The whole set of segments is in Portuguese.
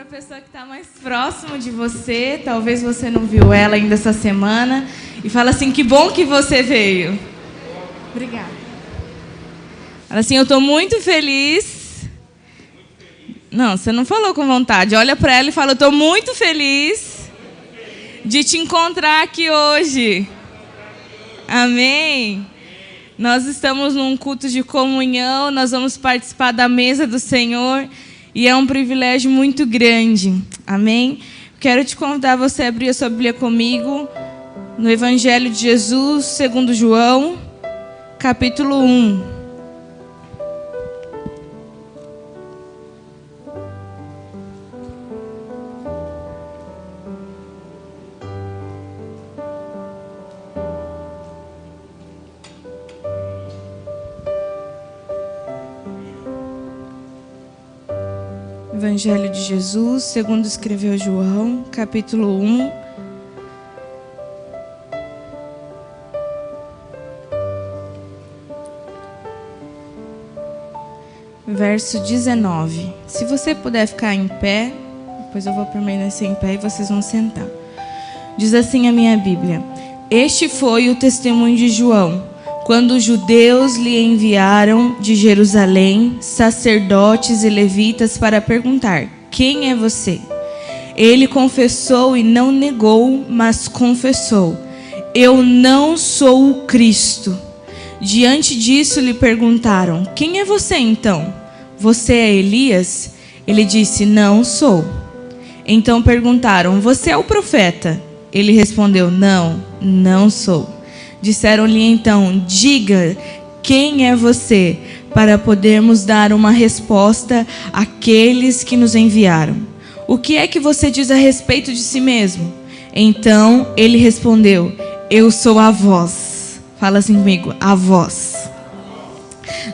pessoa que está mais próximo de você, talvez você não viu ela ainda essa semana, e fala assim: que bom que você veio. Obrigada. Fala assim: eu estou muito feliz. Não, você não falou com vontade. Olha para ela e fala: eu estou muito feliz de te encontrar aqui hoje. Amém? Nós estamos num culto de comunhão, nós vamos participar da mesa do Senhor. E é um privilégio muito grande. Amém? Quero te convidar você a abrir a sua Bíblia comigo no Evangelho de Jesus, segundo João, capítulo 1. Evangelho de Jesus, segundo escreveu João, capítulo 1. Verso 19. Se você puder ficar em pé, depois eu vou permanecer em pé e vocês vão sentar. Diz assim a minha Bíblia: Este foi o testemunho de João, quando os judeus lhe enviaram de Jerusalém sacerdotes e levitas para perguntar: quem é você? Ele confessou e não negou, mas confessou: eu não sou o Cristo. Diante disso lhe perguntaram: quem é você então? Você é Elias? Ele disse: não sou. Então perguntaram: você é o profeta? Ele respondeu: não, não sou. Disseram-lhe então: diga, quem é você, para podermos dar uma resposta àqueles que nos enviaram. O que é que você diz a respeito de si mesmo? Então ele respondeu: eu sou a voz. Fala assim comigo: a voz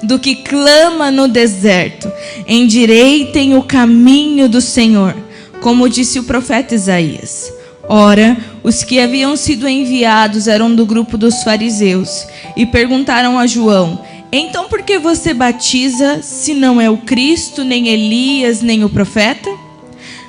do que clama no deserto: endireitem o caminho do Senhor, como disse o profeta Isaías. Ora, os que haviam sido enviados eram do grupo dos fariseus e perguntaram a João: então por que você batiza se não é o Cristo, nem Elias, nem o profeta?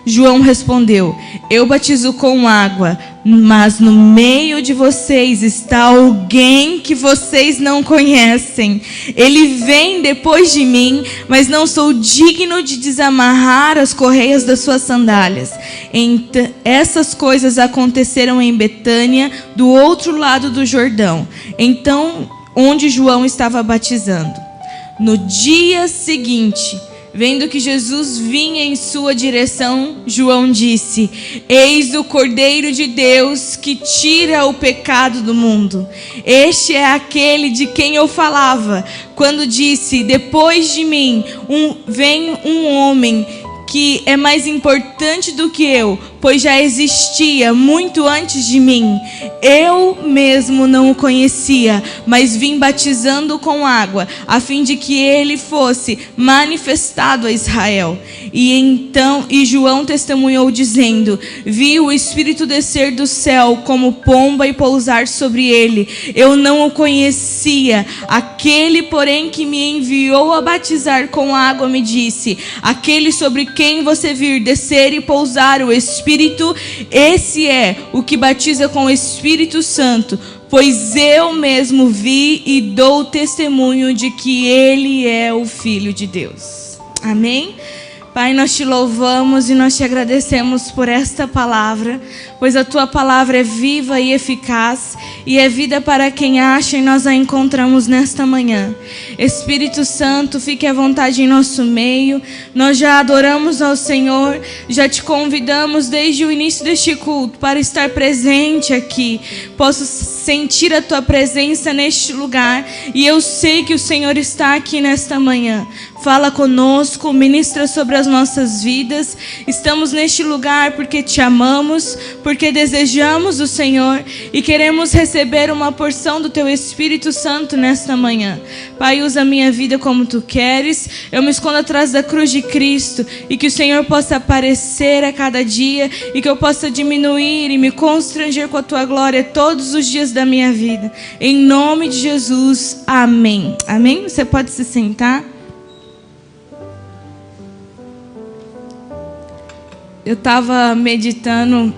João respondeu: eu batizo com água, mas no meio de vocês está alguém que vocês não conhecem. Ele vem depois de mim, mas não sou digno de desamarrar as correias das suas sandálias. Essas coisas aconteceram em Betânia, do outro lado do Jordão, então onde João estava batizando. No dia seguinte, vendo que Jesus vinha em sua direção, João disse: eis o Cordeiro de Deus que tira o pecado do mundo. Este é aquele de quem eu falava, quando disse: depois de mim vem um homem que é mais importante do que eu, pois já existia muito antes de mim. Eu mesmo não o conhecia, mas vim batizando com água, a fim de que ele fosse manifestado a Israel. E João testemunhou dizendo: vi o Espírito descer do céu como pomba e pousar sobre ele. Eu não o conhecia. Aquele, porém, que me enviou a batizar com água me disse: aquele sobre quem você vir descer e pousar o Espírito, esse é o que batiza com o Espírito Santo, pois eu mesmo vi e dou testemunho de que ele é o Filho de Deus. Amém? Pai, nós te louvamos e nós te agradecemos por esta palavra, pois a tua palavra é viva e eficaz e é vida para quem acha, e nós a encontramos nesta manhã. Espírito Santo, fique à vontade em nosso meio. Nós já adoramos ao Senhor, já te convidamos desde o início deste culto para estar presente aqui. Posso sentir a tua presença neste lugar e eu sei que o Senhor está aqui nesta manhã. Fala conosco, ministra sobre as nossas vidas. Estamos neste lugar porque te amamos, porque desejamos o Senhor e queremos receber uma porção do teu Espírito Santo nesta manhã. Pai, usa a minha vida como tu queres. Eu me escondo atrás da cruz de Cristo e que o Senhor possa aparecer a cada dia e que eu possa diminuir e me constranger com a tua glória todos os dias da minha vida. Em nome de Jesus, amém. Amém? Você pode se sentar. eu estava meditando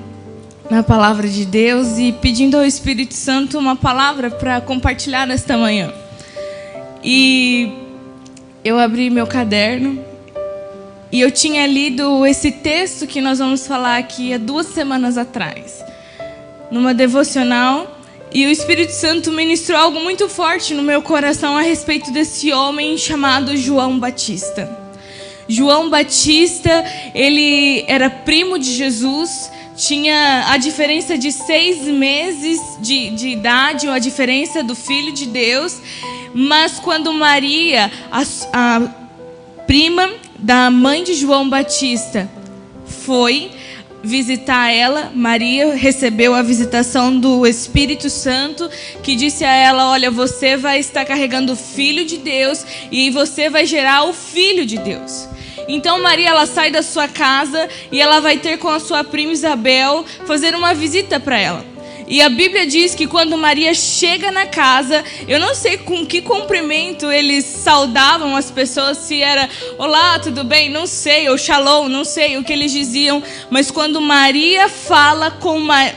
na palavra de Deus e pedindo ao Espírito Santo uma palavra para compartilhar nesta manhã. E eu abri meu caderno e eu tinha lido esse texto que nós vamos falar aqui há 2 semanas atrás, numa devocional. E o Espírito Santo ministrou algo muito forte no meu coração a respeito desse homem chamado João Batista. João Batista, ele era primo de Jesus, tinha a diferença de 6 meses de idade, a diferença do Filho de Deus. Mas quando Maria, a prima da mãe de João Batista, foi visitar ela, Maria recebeu a visitação do Espírito Santo, que disse a ela: olha, você vai estar carregando o Filho de Deus e você vai gerar o Filho de Deus. Então Maria, ela sai da sua casa e ela vai ter com a sua prima Isabel fazer uma visita para ela. E a Bíblia diz que quando Maria chega na casa, eu não sei com que cumprimento eles saudavam as pessoas, se era olá, tudo bem, não sei, ou shalom, não sei o que eles diziam. Mas quando Maria fala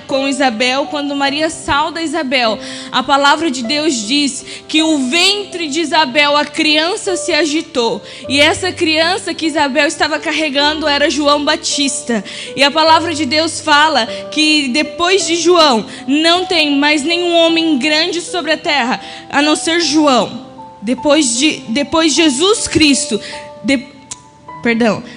com Isabel, quando Maria sauda Isabel, a palavra de Deus diz que o ventre de Isabel, a criança se agitou. E essa criança que Isabel estava carregando era João Batista. E a palavra de Deus fala que depois de João, não tem mais nenhum homem grande sobre a terra, a não ser João. Depois Jesus Cristo,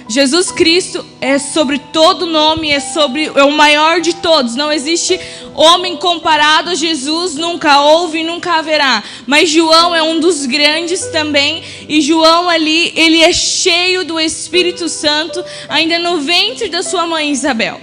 Jesus Cristo é sobre todo nome, é o maior de todos. Não existe homem comparado a Jesus, nunca houve e nunca haverá. Mas João é um dos grandes também. E João ali, ele é cheio do Espírito Santo, ainda no ventre da sua mãe Isabel.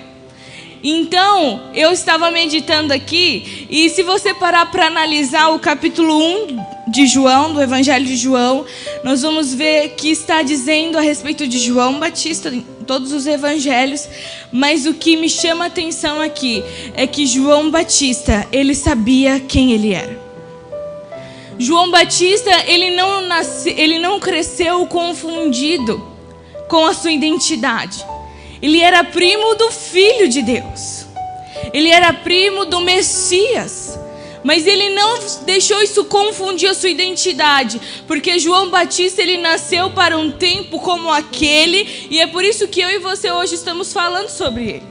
Então, eu estava meditando aqui, e se você parar para analisar o capítulo 1 de João, do Evangelho de João, nós vamos ver que está dizendo a respeito de João Batista em todos os evangelhos. Mas o que me chama a atenção aqui é que João Batista, ele sabia quem ele era. João Batista, ele não cresceu confundido com a sua identidade. Ele era primo do Filho de Deus. Ele era primo do Messias. Mas ele não deixou isso confundir a sua identidade. Porque João Batista, ele nasceu para um tempo como aquele. E é por isso que eu e você hoje estamos falando sobre ele.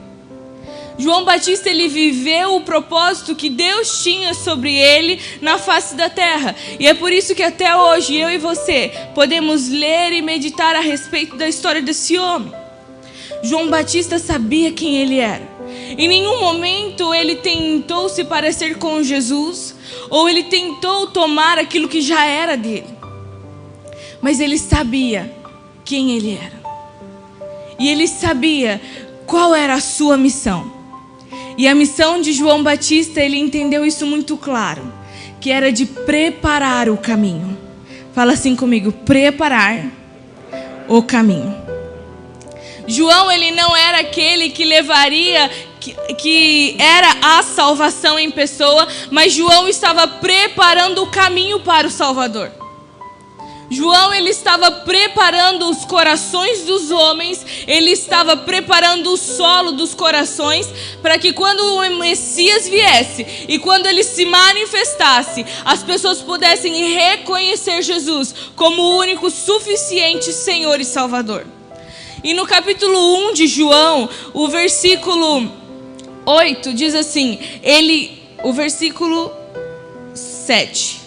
João Batista, ele viveu o propósito que Deus tinha sobre ele na face da terra. E é por isso que até hoje eu e você podemos ler e meditar a respeito da história desse homem. João Batista sabia quem ele era. Em nenhum momento ele tentou se parecer com Jesus, ou ele tentou tomar aquilo que já era dele. Mas ele sabia quem ele era. E ele sabia qual era a sua missão. E a missão de João Batista, ele entendeu isso muito claro, que era de preparar o caminho. Fala assim comigo: preparar o caminho. João, ele não era aquele que levaria, que era a salvação em pessoa, mas João estava preparando o caminho para o Salvador. João, ele estava preparando os corações dos homens, ele estava preparando o solo dos corações, para que quando o Messias viesse e quando ele se manifestasse, as pessoas pudessem reconhecer Jesus como o único suficiente Senhor e Salvador. E no capítulo 1 de João, o versículo 8 diz assim, o versículo 7.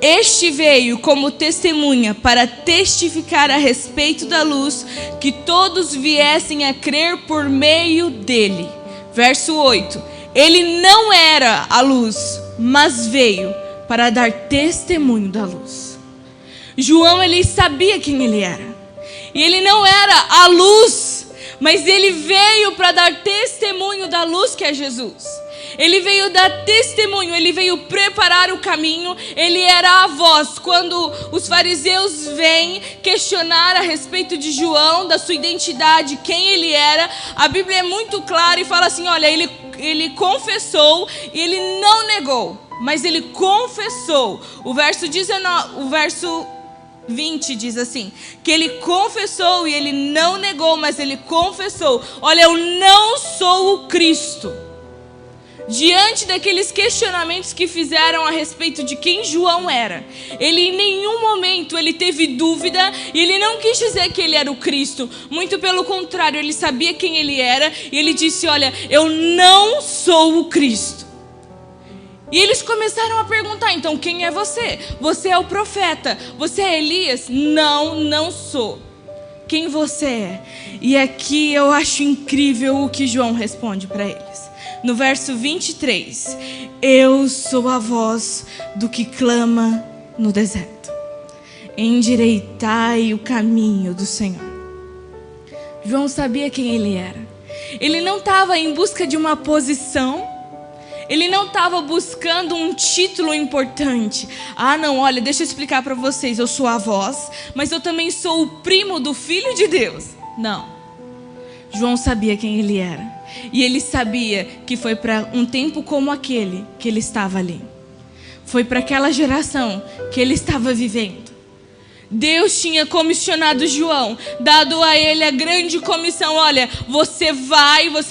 Este veio como testemunha para testificar a respeito da luz, que todos viessem a crer por meio dele. Verso 8. Ele não era a luz, mas veio para dar testemunho da luz. João, ele sabia quem ele era. E ele não era a luz, mas ele veio para dar testemunho da luz que é Jesus. Ele veio dar testemunho, ele veio preparar o caminho. Ele era a voz quando os fariseus vêm questionar a respeito de João, da sua identidade, quem ele era. A Bíblia é muito clara e fala assim, olha, ele confessou e ele não negou, mas ele confessou. O verso 20 diz assim, que ele confessou e ele não negou, mas ele confessou: olha, eu não sou o Cristo. Diante daqueles questionamentos que fizeram a respeito de quem João era, ele em nenhum momento ele teve dúvida e ele não quis dizer que ele era o Cristo. Muito pelo contrário, ele sabia quem ele era e ele disse: olha, eu não sou o Cristo. E eles começaram a perguntar: então quem é você? Você é o profeta? Você é Elias? Não, não sou. Quem você é? E aqui eu acho incrível o que João responde para eles. No verso 23, eu sou a voz do que clama no deserto. Endireitai o caminho do Senhor. João sabia quem ele era. Ele não estava em busca de uma posição. Ele não estava buscando um título importante. Ah, não, olha, deixa eu explicar para vocês. Eu sou a voz, mas eu também sou o primo do Filho de Deus. Não. João sabia quem ele era. E ele sabia que foi para um tempo como aquele que ele estava ali. Foi para aquela geração que ele estava vivendo. Deus tinha comissionado João, dado a ele a grande comissão: olha, você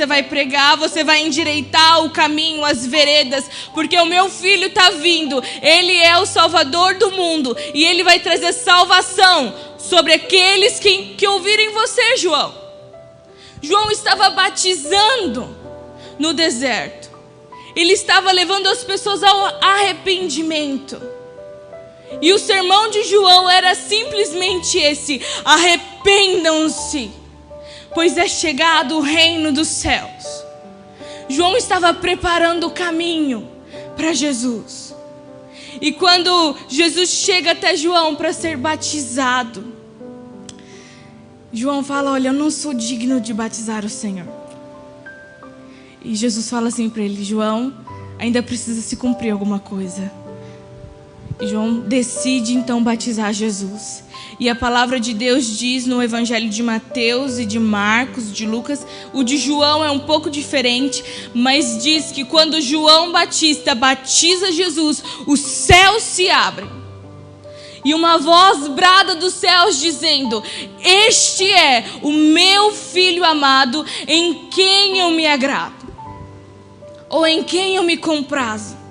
vai pregar, você vai endireitar o caminho, as veredas, porque o meu filho está vindo, ele é o Salvador do mundo, e ele vai trazer salvação sobre aqueles que ouvirem você, João. João estava batizando no deserto, ele estava levando as pessoas ao arrependimento. E o sermão de João era simplesmente esse: arrependam-se, pois é chegado o reino dos céus. João estava preparando o caminho para Jesus. E quando Jesus chega até João para ser batizado, João fala: olha, eu não sou digno de batizar o Senhor. E Jesus fala assim para ele: João, ainda precisa se cumprir alguma coisa. E João decide então batizar Jesus. E a palavra de Deus diz no Evangelho de Mateus e de Marcos, de Lucas, o de João é um pouco diferente, mas diz que quando João Batista batiza Jesus, os céus se abrem. E uma voz brada dos céus dizendo: este é o meu filho amado, em quem eu me agrado, ou em quem eu me comprazo.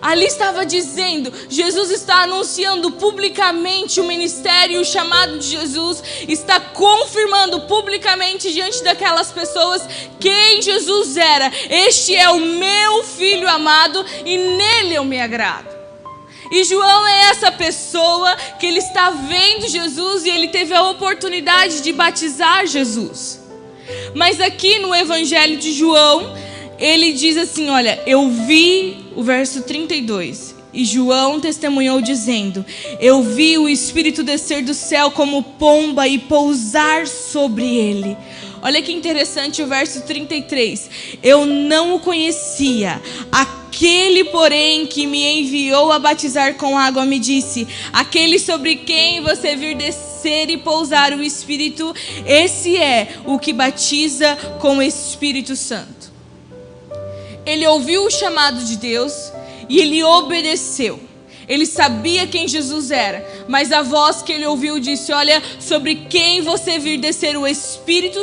Ali estava dizendo, Jesus está anunciando publicamente o ministério e o chamado de Jesus, está confirmando publicamente diante daquelas pessoas quem Jesus era. Este é o meu filho amado e nele eu me agrado. E João é essa pessoa que ele está vendo Jesus e ele teve a oportunidade de batizar Jesus. Mas aqui no Evangelho de João, ele diz assim, olha, eu vi, o verso 32, e João testemunhou dizendo: eu vi o Espírito descer do céu como pomba e pousar sobre ele. Olha que interessante o verso 33. Eu não o conhecia. Aquele, porém, que me enviou a batizar com água me disse: aquele sobre quem você vir descer e pousar o Espírito, esse é o que batiza com o Espírito Santo. Ele ouviu o chamado de Deus e ele obedeceu. Ele sabia quem Jesus era, mas a voz que ele ouviu disse: olha, sobre quem você vir descer o Espírito,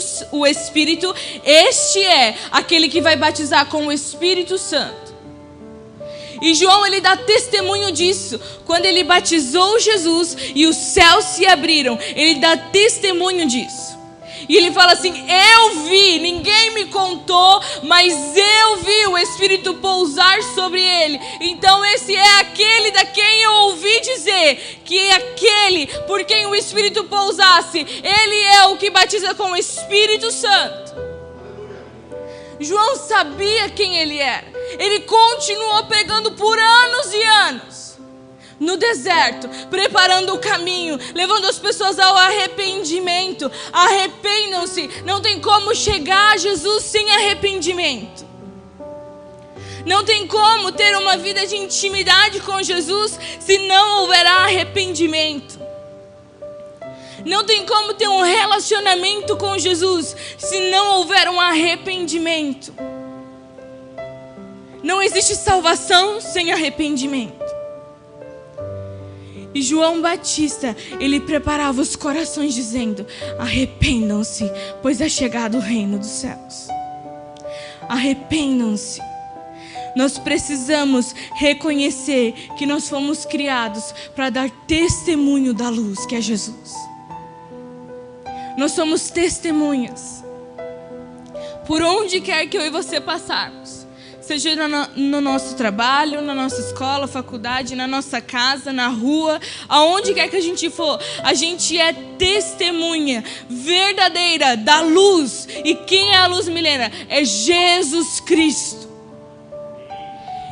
este é aquele que vai batizar com o Espírito Santo. E João, ele dá testemunho disso. Quando ele batizou Jesus e os céus se abriram, ele dá testemunho disso. E ele fala assim: eu vi, ninguém me contou, mas eu vi o Espírito pousar sobre ele. Então esse é aquele da quem eu ouvi dizer que é aquele por quem o Espírito pousasse. Ele é o que batiza com o Espírito Santo. João sabia quem ele era. Ele continuou pregando por anos e anos no deserto, preparando o caminho, levando as pessoas ao arrependimento. Arrependam-se. Não tem como chegar a Jesus sem arrependimento. Não tem como ter uma vida de intimidade com Jesus se não houver arrependimento. Não tem como ter um relacionamento com Jesus se não houver um arrependimento. Não existe salvação sem arrependimento. E João Batista, ele preparava os corações dizendo: arrependam-se, pois é chegado o reino dos céus. Arrependam-se. Nós precisamos reconhecer que nós fomos criados para dar testemunho da luz, que é Jesus. Nós somos testemunhas. Por onde quer que eu e você passarmos, seja no nosso trabalho, na nossa escola, faculdade, na nossa casa, na rua, aonde quer que a gente for, a gente é testemunha verdadeira da luz. E quem é a luz, Milena? É Jesus Cristo.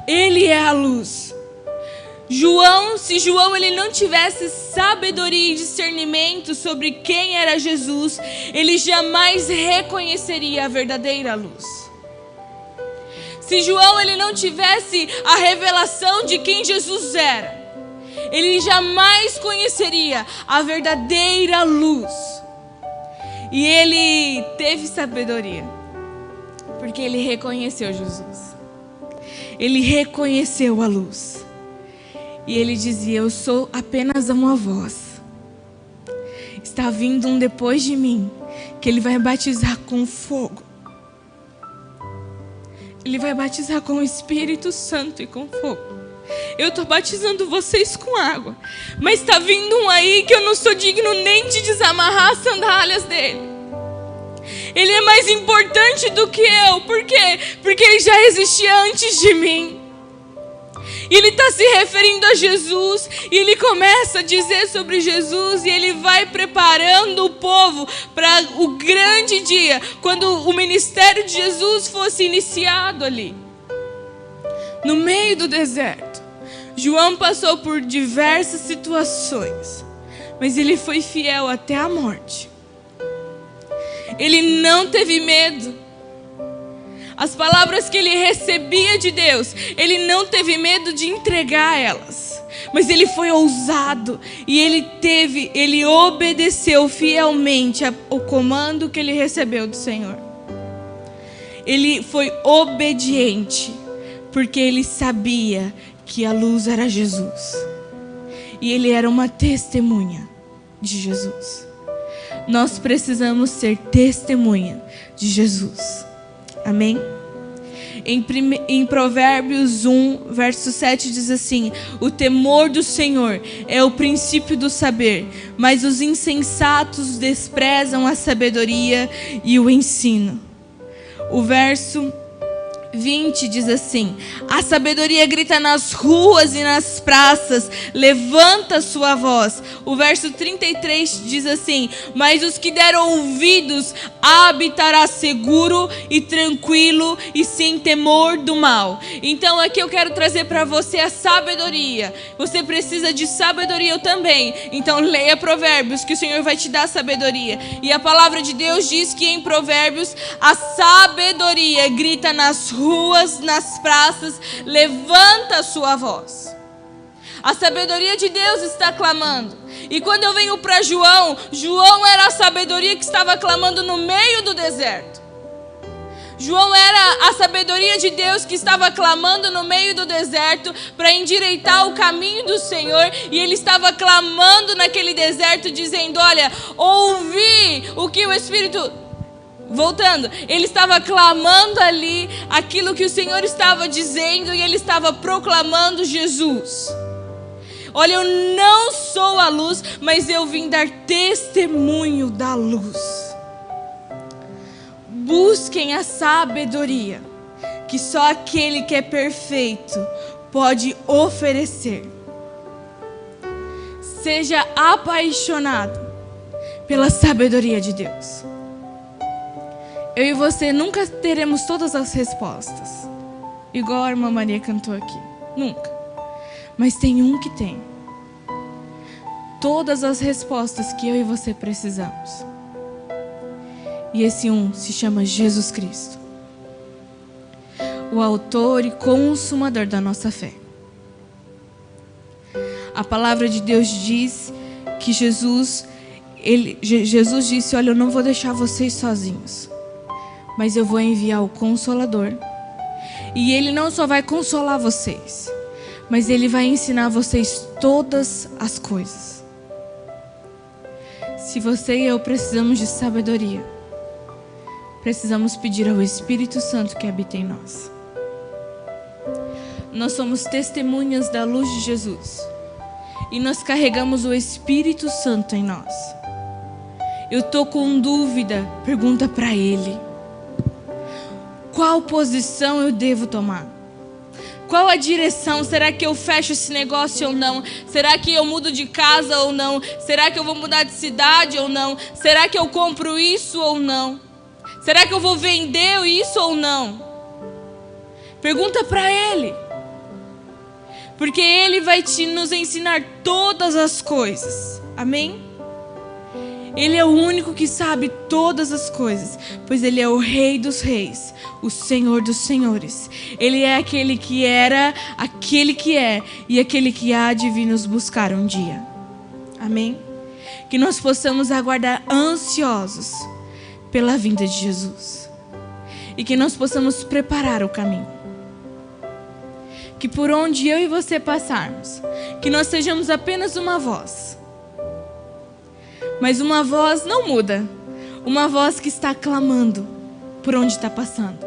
Ele é a luz. Se João ele não tivesse sabedoria e discernimento sobre quem era Jesus, ele jamais reconheceria a verdadeira luz. Se João ele não tivesse a revelação de quem Jesus era, ele jamais conheceria a verdadeira luz. E ele teve sabedoria, porque ele reconheceu Jesus. Ele reconheceu a luz. E ele dizia: eu sou apenas uma voz. Está vindo um depois de mim, que ele vai batizar com fogo. Ele vai batizar com o Espírito Santo e com fogo. Eu estou batizando vocês com água, mas está vindo um aí que eu não sou digno nem de desamarrar as sandálias dele. Ele é mais importante do que eu. Por quê? Porque ele já existia antes de mim. E ele está se referindo a Jesus, e ele começa a dizer sobre Jesus, e ele vai preparando o povo para o grande dia, quando o ministério de Jesus fosse iniciado ali, no meio do deserto. João passou por diversas situações, mas ele foi fiel até a morte. Ele não teve medo. As palavras que ele recebia de Deus, ele não teve medo de entregar elas. Mas ele foi ousado e ele obedeceu fielmente ao comando que ele recebeu do Senhor. Ele foi obediente, porque ele sabia que a luz era Jesus. E ele era uma testemunha de Jesus. Nós precisamos ser testemunha de Jesus. Amém? Em Provérbios 1, verso 7 diz assim: o temor do Senhor é o princípio do saber, mas os insensatos desprezam a sabedoria e o ensino. O verso 20 diz assim: a sabedoria grita nas ruas e nas praças, levanta sua voz. O verso 33 diz assim: mas os que deram ouvidos habitará seguro e tranquilo e sem temor do mal. Então aqui eu quero trazer para você a sabedoria. Você precisa de sabedoria, eu também. Então leia Provérbios, que o Senhor vai te dar sabedoria. E a palavra de Deus diz que em Provérbios a sabedoria grita nas ruas, nas praças, levanta a sua voz. A sabedoria de Deus está clamando. E quando eu venho para João era a sabedoria que estava clamando no meio do deserto. João era a sabedoria de Deus que estava clamando no meio do deserto para endireitar o caminho do Senhor. E ele estava clamando naquele deserto dizendo: olha, ouvi o que o Espírito... Voltando, ele estava clamando ali aquilo que o Senhor estava dizendo, e ele estava proclamando Jesus. Olha, eu não sou a luz, mas eu vim dar testemunho da luz. Busquem a sabedoria, que só aquele que é perfeito pode oferecer. Seja apaixonado pela sabedoria de Deus. Eu e você nunca teremos todas as respostas, igual a irmã Maria cantou aqui. Nunca. Mas tem um que tem todas as respostas que eu e você precisamos. E esse um se chama Jesus Cristo, o autor e consumador da nossa fé. A palavra de Deus diz que Jesus disse: olha, eu não vou deixar vocês sozinhos, mas eu vou enviar o Consolador. E Ele não só vai consolar vocês, mas Ele vai ensinar vocês todas as coisas. Se você e eu precisamos de sabedoria, precisamos pedir ao Espírito Santo que habita em nós. Nós somos testemunhas da luz de Jesus e nós carregamos o Espírito Santo em nós. Eu estou com dúvida, pergunta para Ele. Qual posição eu devo tomar? Qual a direção? Será que eu fecho esse negócio ou não? Será que eu mudo de casa ou não? Será que eu vou mudar de cidade ou não? Será que eu compro isso ou não? Será que eu vou vender isso ou não? Pergunta para Ele. Porque Ele vai nos ensinar todas as coisas. Amém? Ele é o único que sabe todas as coisas, pois Ele é o Rei dos Reis, o Senhor dos Senhores. Ele é aquele que era, aquele que é e aquele que há de vir nos buscar um dia. Amém? Que nós possamos aguardar ansiosos pela vinda de Jesus. E que nós possamos preparar o caminho. Que por onde eu e você passarmos, que nós sejamos apenas uma voz. Mas uma voz não muda. Uma voz que está clamando por onde está passando.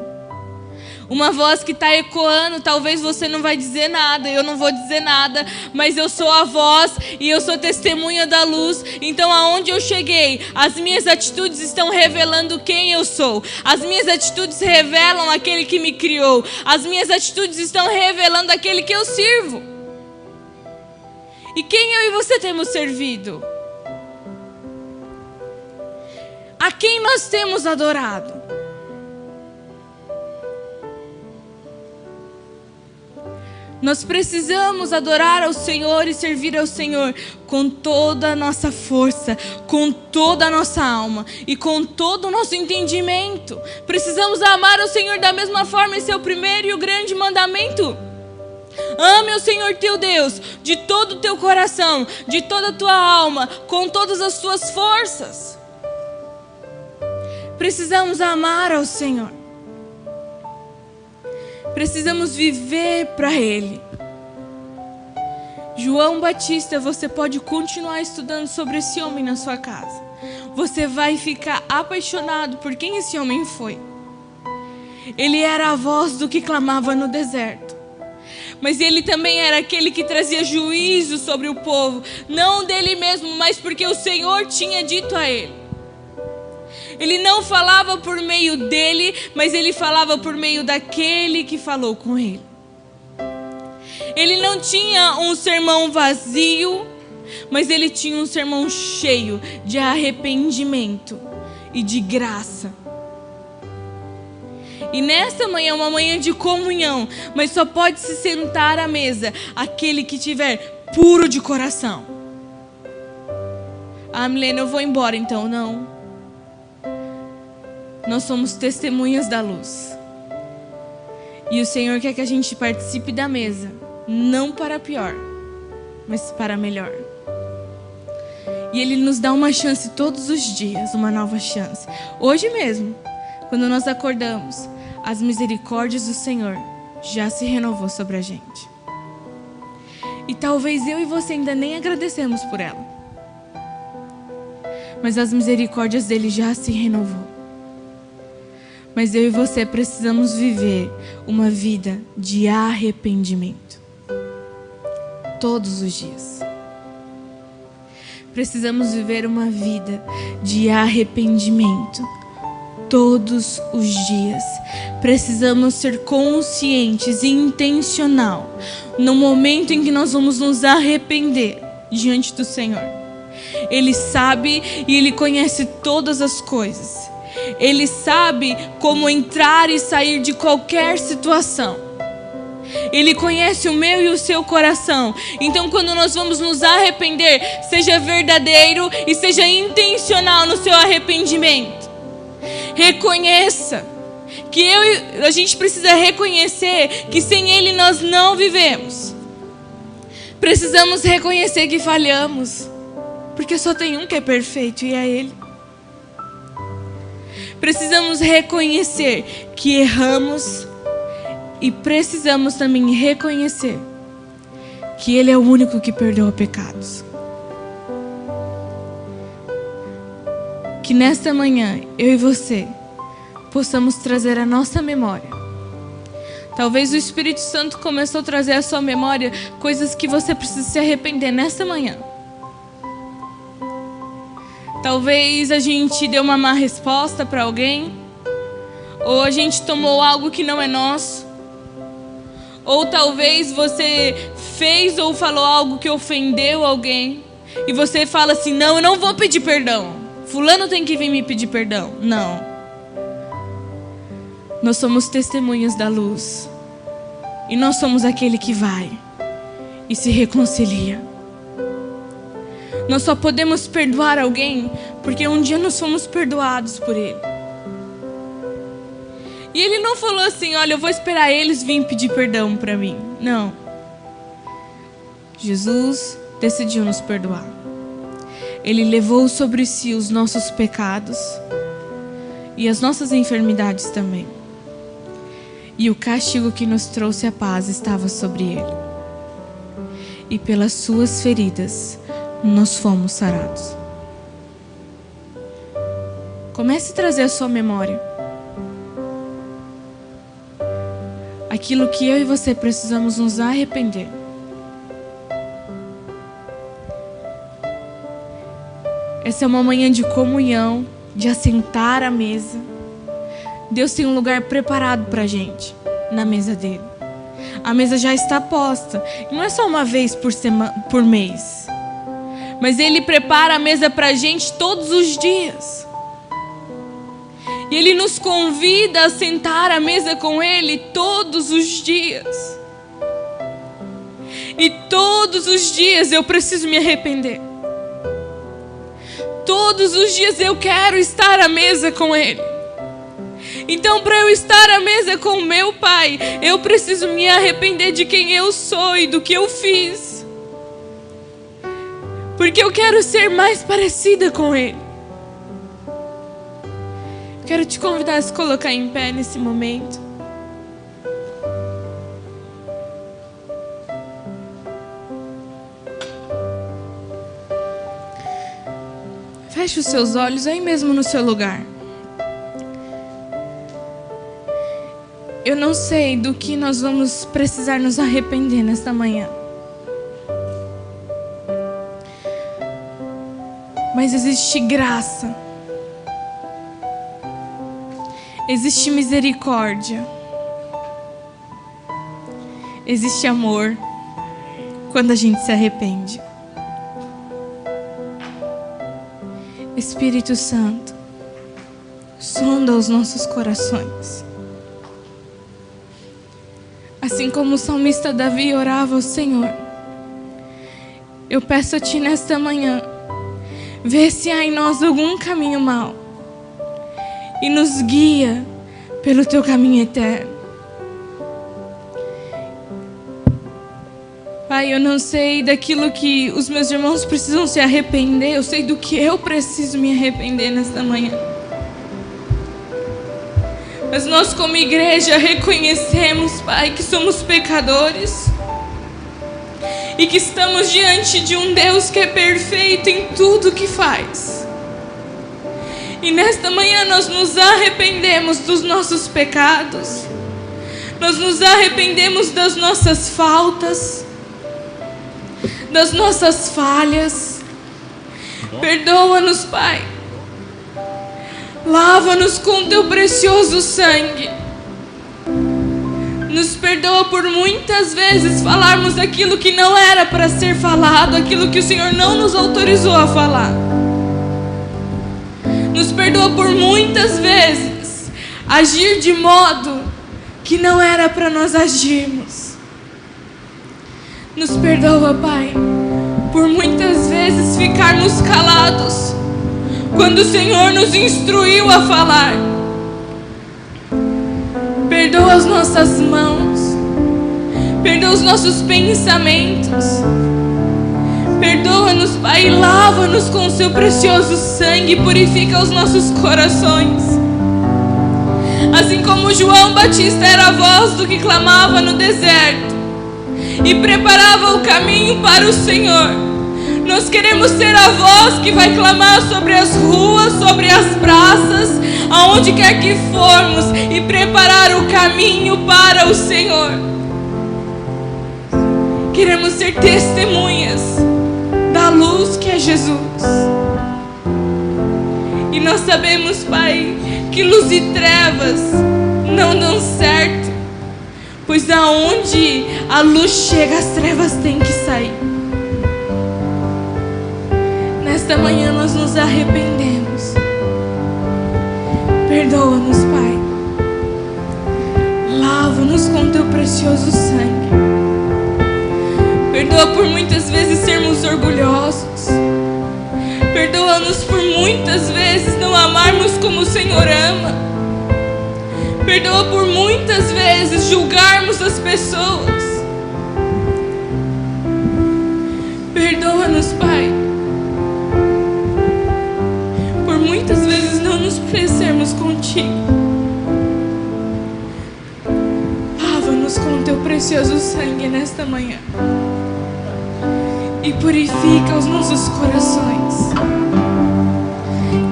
Uma voz que está ecoando. Talvez você não vai dizer nada, eu não vou dizer nada, mas eu sou a voz e eu sou testemunha da luz. Então aonde eu cheguei, as minhas atitudes estão revelando quem eu sou. As minhas atitudes revelam aquele que me criou. As minhas atitudes estão revelando aquele que eu sirvo. E quem eu e você temos servido? A quem nós temos adorado? Nós precisamos adorar ao Senhor e servir ao Senhor com toda a nossa força, com toda a nossa alma e com todo o nosso entendimento. Precisamos amar ao Senhor da mesma forma, esse é o primeiro e o grande mandamento. Ame o Senhor teu Deus de todo o teu coração, de toda a tua alma, com todas as tuas forças. Precisamos amar ao Senhor. Precisamos viver para Ele. João Batista, você pode continuar estudando sobre esse homem na sua casa. Você vai ficar apaixonado por quem esse homem foi. Ele era a voz do que clamava no deserto. Mas ele também era aquele que trazia juízo sobre o povo. Não dele mesmo, mas porque o Senhor tinha dito a ele. Ele não falava por meio dele, mas ele falava por meio daquele que falou com ele. Ele não tinha um sermão vazio, mas ele tinha um sermão cheio de arrependimento e de graça. E nesta manhã, uma manhã de comunhão, mas só pode se sentar à mesa aquele que tiver puro de coração. Ah, Milena, eu vou embora então. Não. Nós somos testemunhas da luz. E o Senhor quer que a gente participe da mesa, não para pior, mas para melhor. E Ele nos dá uma chance todos os dias, uma nova chance. Hoje mesmo, quando nós acordamos, as misericórdias do Senhor já se renovou sobre a gente. E talvez eu e você ainda nem agradecemos por ela. Mas as misericórdias dele já se renovou. Mas eu e você precisamos viver uma vida de arrependimento. Todos os dias. Precisamos viver uma vida de arrependimento. Todos os dias. Precisamos ser conscientes e intencional no momento em que nós vamos nos arrepender diante do Senhor. Ele sabe e Ele conhece todas as coisas. Ele sabe como entrar e sair de qualquer situação. Ele conhece o meu e o seu coração. Então quando nós vamos nos arrepender, seja verdadeiro e seja intencional no seu arrependimento. Reconheça que a gente precisa reconhecer que sem Ele nós não vivemos. Precisamos reconhecer que falhamos, porque só tem um que é perfeito e é Ele. Precisamos reconhecer que erramos e precisamos também reconhecer que Ele é o único que perdoa pecados. Que nesta manhã, eu e você, possamos trazer à nossa memória. Talvez o Espírito Santo começou a trazer à sua memória coisas que você precisa se arrepender nesta manhã. Talvez a gente deu uma má resposta para alguém, ou a gente tomou algo que não é nosso, ou talvez você fez ou falou algo que ofendeu alguém, e você fala assim: não, eu não vou pedir perdão, fulano tem que vir me pedir perdão. Não. Nós somos testemunhas da luz, e nós somos aquele que vai e se reconcilia. Nós só podemos perdoar alguém porque um dia nós fomos perdoados por Ele. E Ele não falou assim: olha, eu vou esperar eles virem pedir perdão para mim. Não. Jesus decidiu nos perdoar. Ele levou sobre si os nossos pecados e as nossas enfermidades também. E o castigo que nos trouxe a paz estava sobre Ele. E pelas suas feridas nós fomos sarados. Comece a trazer à sua memória aquilo que eu e você precisamos nos arrepender. Essa é uma manhã de comunhão, de assentar à mesa. Deus tem um lugar preparado para a gente, na mesa dele. A mesa já está posta. E não é só uma vez por mês. Mas Ele prepara a mesa para a gente todos os dias. E Ele nos convida a sentar à mesa com Ele todos os dias. E todos os dias eu preciso me arrepender. Todos os dias eu quero estar à mesa com Ele. Então, para eu estar à mesa com o meu Pai, eu preciso me arrepender de quem eu sou e do que eu fiz. Porque eu quero ser mais parecida com Ele. Quero te convidar a se colocar em pé nesse momento. Feche os seus olhos aí mesmo no seu lugar. Eu não sei do que nós vamos precisar nos arrepender nesta manhã. Mas existe graça. Existe misericórdia. Existe amor quando a gente se arrepende. Espírito Santo, sonda os nossos corações. Assim como o salmista Davi orava ao Senhor, eu peço a Ti nesta manhã, vê se há em nós algum caminho mau e nos guia pelo Teu caminho eterno. Pai, eu não sei daquilo que os meus irmãos precisam se arrepender, eu sei do que eu preciso me arrepender nesta manhã. Mas nós como igreja reconhecemos, Pai, que somos pecadores e que estamos diante de um Deus que é perfeito em tudo que faz. E nesta manhã nós nos arrependemos dos nossos pecados, nós nos arrependemos das nossas faltas, das nossas falhas. Perdoa-nos, Pai. Lava-nos com Teu precioso sangue. Nos perdoa por muitas vezes falarmos aquilo que não era para ser falado, aquilo que o Senhor não nos autorizou a falar. Nos perdoa por muitas vezes agir de modo que não era para nós agirmos. Nos perdoa, Pai, por muitas vezes ficarmos calados quando o Senhor nos instruiu a falar. Perdoa as nossas mãos, perdoa os nossos pensamentos. Perdoa-nos, Pai, e lava-nos com o Seu precioso sangue, purifica os nossos corações. Assim como João Batista era a voz do que clamava no deserto, e preparava o caminho para o Senhor. Nós queremos ser a voz que vai clamar sobre as ruas, sobre as praças, aonde quer que formos, e preparar o caminho para o Senhor. Queremos ser testemunhas da luz que é Jesus. E nós sabemos, Pai, que luz e trevas não dão certo, pois aonde a luz chega, as trevas têm que sair. Nesta manhã nós nos arrependemos. Perdoa-nos, Pai. Lava-nos com teu precioso sangue. Perdoa por muitas vezes sermos orgulhosos. Perdoa-nos por muitas vezes não amarmos como o Senhor ama. Perdoa por muitas vezes julgarmos as pessoas. Perdoa-nos, Pai, por muitas vezes não nos parecermos contigo. Lava-nos com teu precioso sangue nesta manhã e purifica os nossos corações.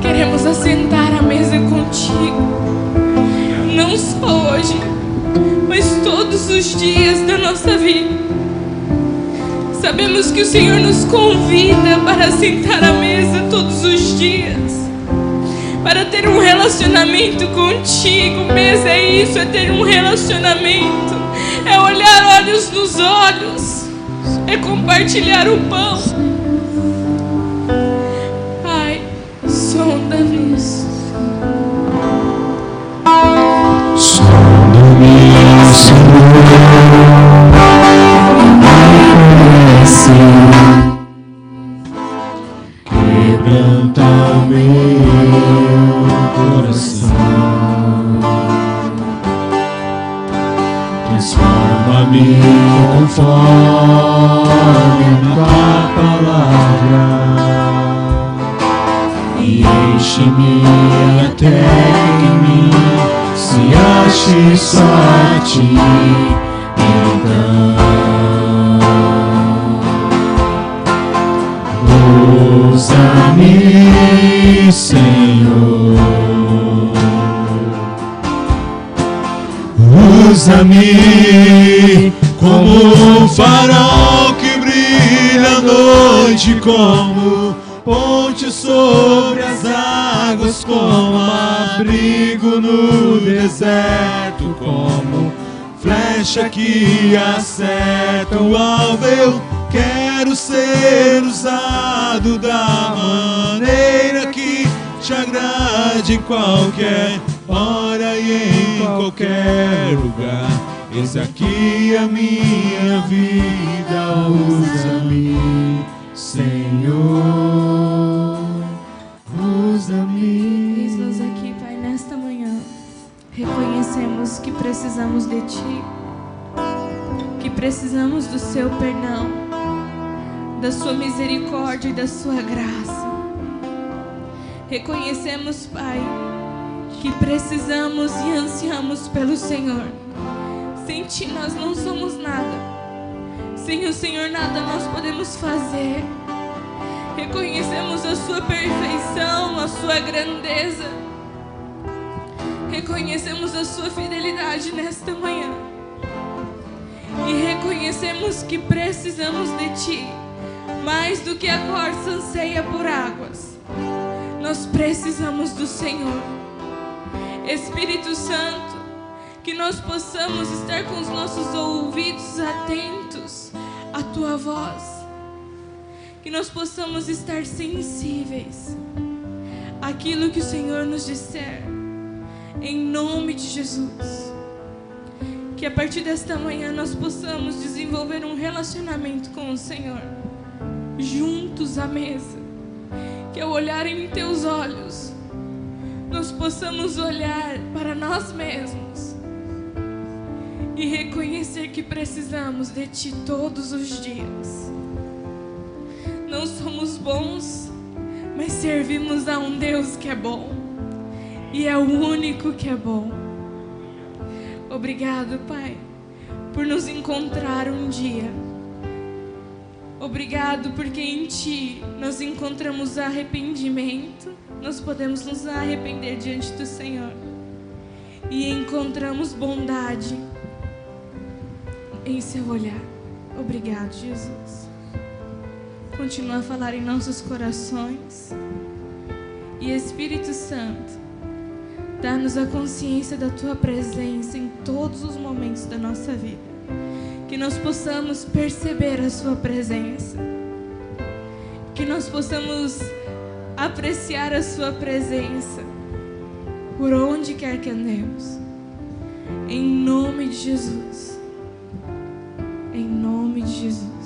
Queremos assentar à mesa contigo, não só hoje, mas todos os dias da nossa vida. Sabemos que o Senhor nos convida para sentar à mesa todos os dias, para ter um relacionamento contigo. Mesa é isso, é ter um relacionamento, é olhar olhos nos olhos, é compartilhar o pão. Pai, sonda-nos. Sonda-me, Senhor, quebranta meu coração, transforma-me conforme a tua palavra e enche-me até que em mim se ache só a ti. Então usa-me, Senhor, usa-me como um farol que brilha à noite, como ponte sobre as águas, como abrigo no deserto, como flecha que acerta o alvo. Eu quero ser usado da maneira que te agrade, em qualquer hora e em qualquer lugar. Eis aqui a minha vida, usa-me, Senhor, usa-me. Eis-nos aqui, Pai, nesta manhã. Reconhecemos que precisamos de Ti, que precisamos do Seu perdão, da Sua misericórdia e da Sua graça. Reconhecemos, Pai, que precisamos e ansiamos pelo Senhor. Sem Ti nós não somos nada. Sem o Senhor nada nós podemos fazer. Reconhecemos a Sua perfeição, a Sua grandeza. Reconhecemos a Sua fidelidade nesta manhã. E reconhecemos que precisamos de Ti. Mais do que a corça anseia por águas, nós precisamos do Senhor. Espírito Santo, que nós possamos estar com os nossos ouvidos atentos à Tua voz, que nós possamos estar sensíveis àquilo que o Senhor nos disser, em nome de Jesus. Que a partir desta manhã nós possamos desenvolver um relacionamento com o Senhor, juntos à mesa, que ao olhar em Teus olhos, nós possamos olhar para nós mesmos e reconhecer que precisamos de Ti todos os dias. Não somos bons, mas servimos a um Deus que é bom, e é o único que é bom. Obrigado, Pai, por nos encontrar um dia Obrigado porque em Ti nós encontramos arrependimento. Nós podemos nos arrepender diante do Senhor. E encontramos bondade em Seu olhar. Obrigado, Jesus. Continua a falar em nossos corações. E Espírito Santo, dá-nos a consciência da Tua presença em todos os momentos da nossa vida. Que nós possamos perceber a Sua presença. Que nós possamos apreciar a Sua presença por onde quer que andemos. Em nome de Jesus. Em nome de Jesus.